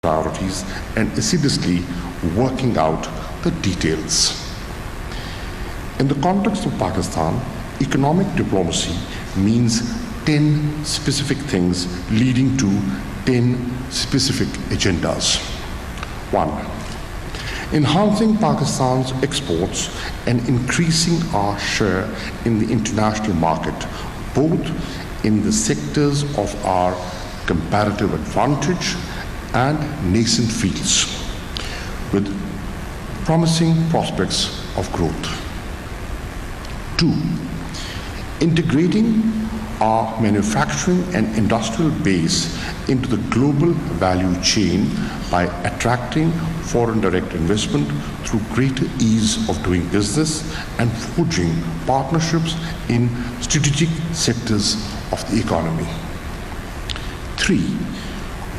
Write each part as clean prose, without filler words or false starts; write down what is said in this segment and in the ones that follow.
priorities and assiduously working out the details. In the context of Pakistan, economic diplomacy means 10 specific things leading to 10 specific agendas. 1. Enhancing Pakistan's exports and increasing our share in the international market, both in the sectors of our comparative advantage and nascent fields, with promising prospects of growth. 2. Integrating our manufacturing and industrial base into the global value chain by attracting foreign direct investment through greater ease of doing business and forging partnerships in strategic sectors of the economy. 3.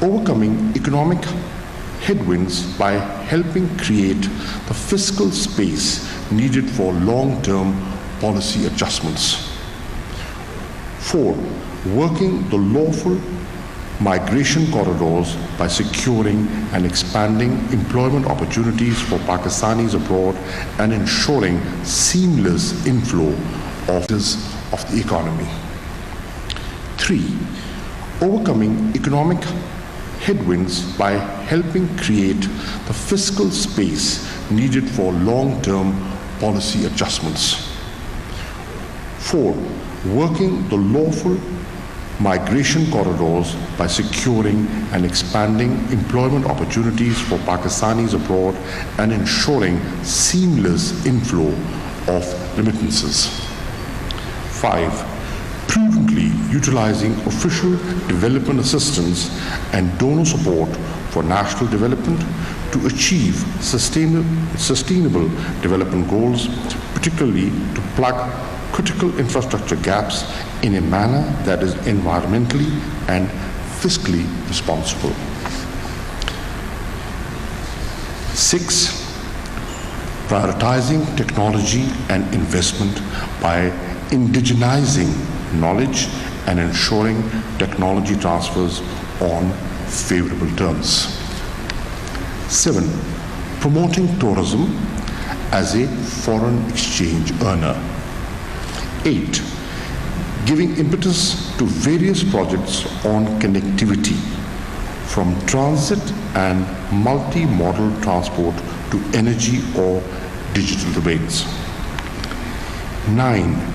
Overcoming economic headwinds by helping create the fiscal space needed for long-term policy adjustments. 4. Working the lawful migration corridors by securing and expanding employment opportunities for Pakistanis abroad and ensuring seamless inflow of the economy. 3. Overcoming economic headwinds by helping create the fiscal space needed for long-term policy adjustments. 4. Working the lawful migration corridors by securing and expanding employment opportunities for Pakistanis abroad and ensuring seamless inflow of remittances. 5. Prudently utilizing official development assistance and donor support for national development to achieve sustainable development goals, particularly to plug critical infrastructure gaps in a manner that is environmentally and fiscally responsible. 6. Prioritizing technology and investment by indigenizing knowledge and ensuring technology transfers on favorable terms. 7. Promoting tourism as a foreign exchange earner. 8. Giving impetus to various projects on connectivity, from transit and multi-modal transport to energy or digital domains. 9.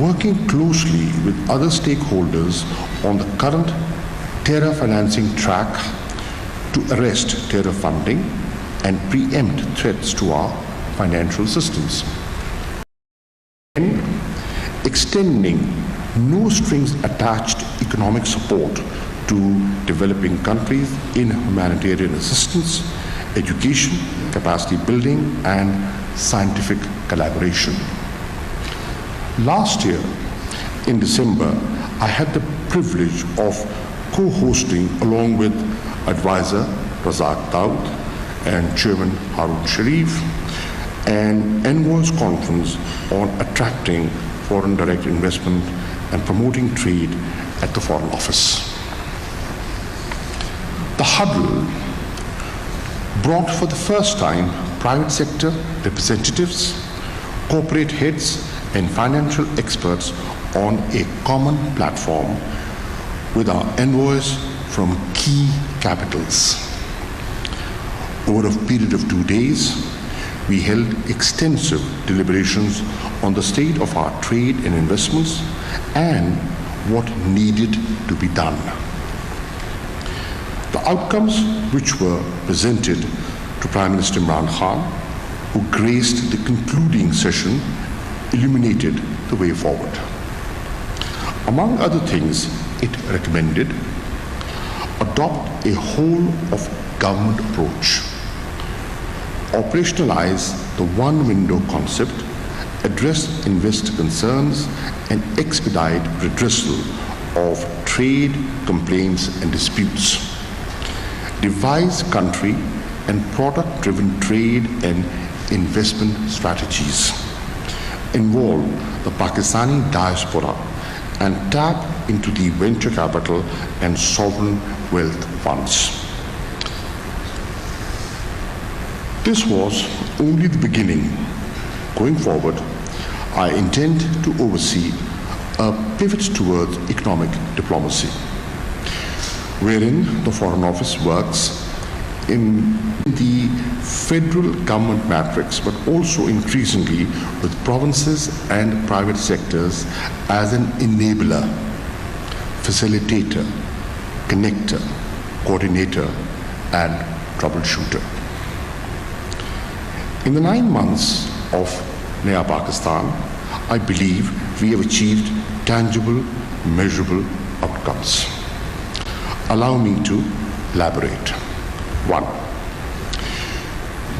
Working closely with other stakeholders on the current terror financing track to arrest terror funding and preempt threats to our financial systems. 10. Extending no strings attached economic support to developing countries in humanitarian assistance, education, capacity building, and scientific collaboration. Last year, in December, I had the privilege of co-hosting, along with advisor Razak Daud and Chairman Harun Sharif, an envoys conference on attracting foreign direct investment and promoting trade at the Foreign Office. The huddle brought for the first time private sector representatives, corporate heads, and financial experts on a common platform with our envoys from key capitals. Over a period of 2 days, we held extensive deliberations on the state of our trade and investments and what needed to be done. The outcomes which were presented to Prime Minister Imran Khan, who graced the concluding session, illuminated the way forward. Among other things, it recommended adopt a whole of government approach, operationalize the one window concept, address investor concerns, and expedite redressal of trade complaints and disputes, devise country and product-driven trade and investment strategies, involve the Pakistani diaspora and tap into the venture capital and sovereign wealth funds. This was only the beginning. Going forward, I intend to oversee a pivot towards economic diplomacy, wherein the Foreign Office works in the federal government matrix, but also increasingly with provinces and private sectors as an enabler, facilitator, connector, coordinator, and troubleshooter. In the 9 months of Naya Pakistan, I believe we have achieved tangible, measurable outcomes. Allow me to elaborate. 1.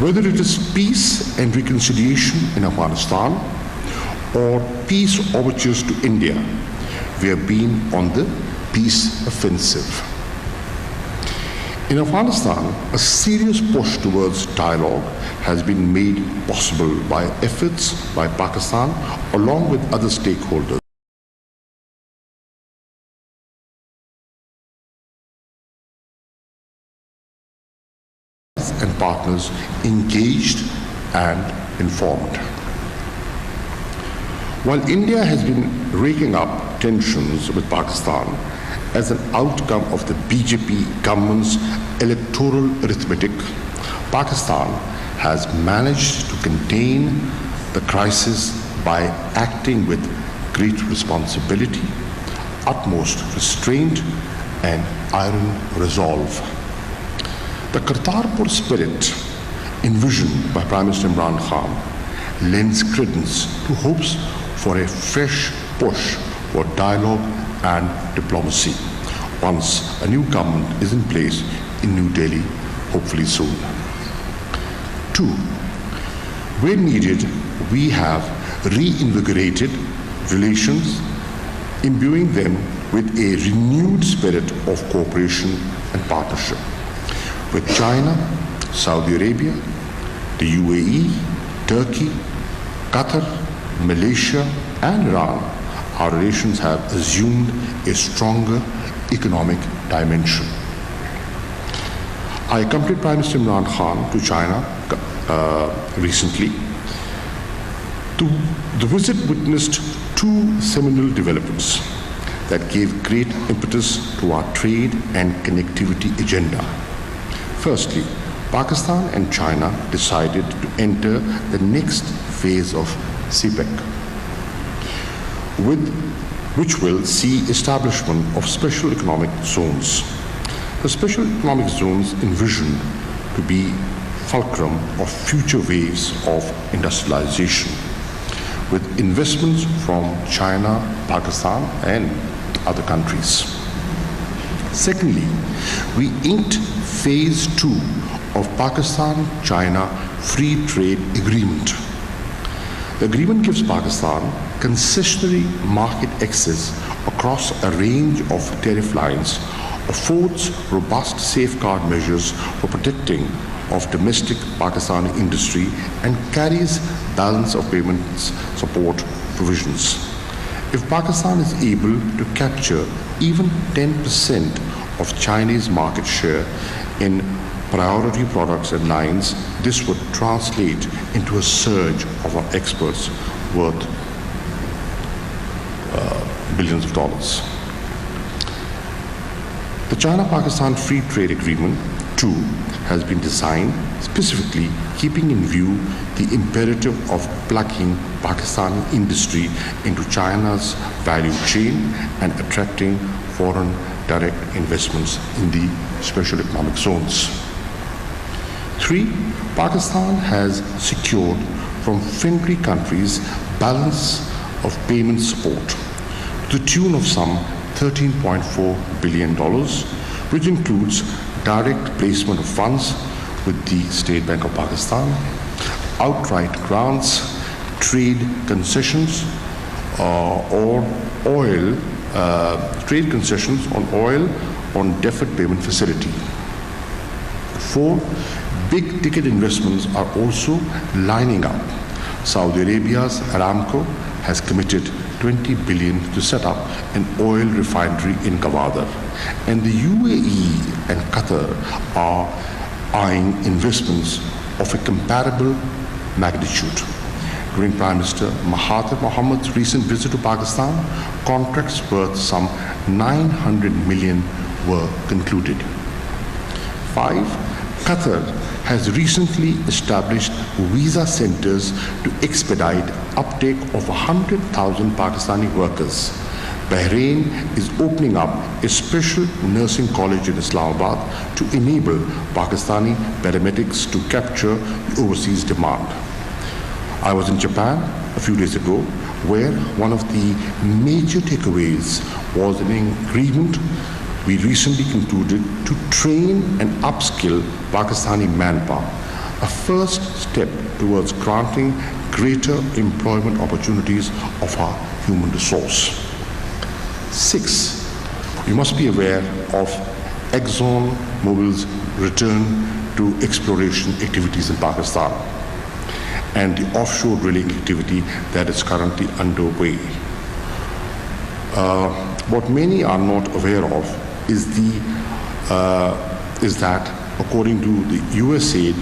Whether it is peace and reconciliation in Afghanistan or peace overtures to India, we have been on the peace offensive. In Afghanistan, a serious push towards dialogue has been made possible by efforts by Pakistan along with other stakeholders and partners engaged and informed. While India has been raking up tensions with Pakistan as an outcome of the BJP government's electoral arithmetic, Pakistan has managed to contain the crisis by acting with great responsibility, utmost restraint, and iron resolve. The Kartarpur spirit envisioned by Prime Minister Imran Khan lends credence to hopes for a fresh push for dialogue and diplomacy once a new government is in place in New Delhi, hopefully soon. 2. Where needed, we have reinvigorated relations, imbuing them with a renewed spirit of cooperation and partnership. With China, Saudi Arabia, the UAE, Turkey, Qatar, Malaysia, and Iran, our relations have assumed a stronger economic dimension. I accompanied Prime Minister Imran Khan to China recently. The visit witnessed 2 seminal developments that gave great impetus to our trade and connectivity agenda. Firstly, Pakistan and China decided to enter the next phase of CPEC, which will see establishment of special economic zones. The special economic zones envisioned to be fulcrum of future waves of industrialization, with investments from China, Pakistan, and other countries. Secondly, we inked Phase 2 of Pakistan-China Free Trade Agreement. The agreement gives Pakistan concessionary market access across a range of tariff lines, affords robust safeguard measures for protecting of domestic Pakistani industry, and carries balance of payments support provisions. If Pakistan is able to capture even 10% of Chinese market share in priority products and lines, this would translate into a surge of our exports worth billions of dollars. The China-Pakistan Free Trade Agreement, too, has been designed specifically keeping in view the imperative of plugging Pakistani industry into China's value chain and attracting foreign direct investments in the special economic zones. 3. Pakistan has secured from friendly countries balance of payment support to the tune of some $13.4 billion, which includes direct placement of funds with the State Bank of Pakistan, outright grants, trade concessions, or oil, trade concessions on oil on deferred payment facility. 4. Big ticket investments are also lining up. Saudi Arabia's Aramco has committed $20 billion to set up an oil refinery in Gwadar, and the UAE and Qatar are eyeing investments of a comparable magnitude. During Prime Minister Mahathir Mohamad's recent visit to Pakistan, contracts worth some 900 million were concluded. 5. Qatar has recently established visa centers to expedite uptake of 100,000 Pakistani workers. Bahrain is opening up a special nursing college in Islamabad to enable Pakistani paramedics to capture the overseas demand. I was in Japan a few days ago, where one of the major takeaways was an agreement we recently concluded to train and upskill Pakistani manpower, a first step towards granting greater employment opportunities of our human resource. 6. You must be aware of ExxonMobil's return to exploration activities in Pakistan and the offshore drilling activity that is currently underway. What many are not aware of is that according to the USAID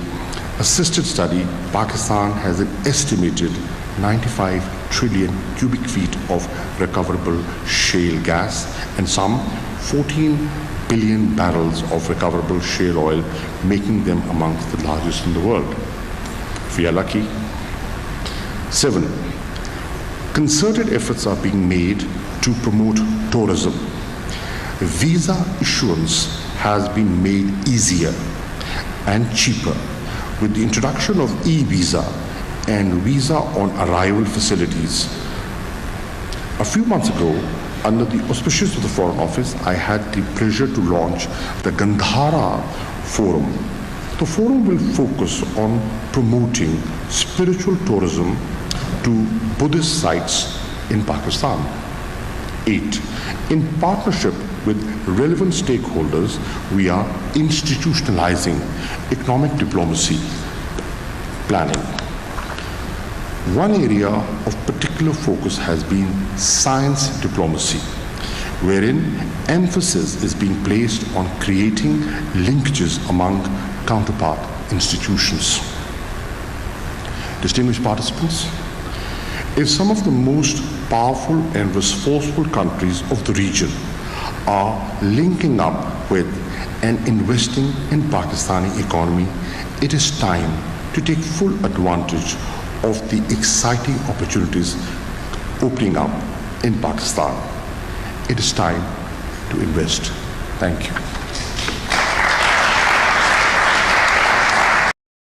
assisted study, Pakistan has an estimated 95 trillion cubic feet of recoverable shale gas and some 14 billion barrels of recoverable shale oil, making them amongst the largest in the world. If we are lucky. 7. Concerted efforts are being made to promote tourism. Visa issuance has been made easier and cheaper with the introduction of e-visa and visa on arrival facilities. A few months ago, under the auspices of the Foreign Office, I had the pleasure to launch the Gandhara Forum. The forum will focus on promoting spiritual tourism to Buddhist sites in Pakistan. 8. In partnership with relevant stakeholders, we are institutionalizing economic diplomacy planning. One area of particular focus has been science diplomacy, wherein emphasis is being placed on creating linkages among counterpart institutions. Distinguished participants, if some of the most powerful and resourceful countries of the region are linking up with and investing in Pakistani economy, it is time to take full advantage of the exciting opportunities opening up in Pakistan. It is time to invest. Thank you.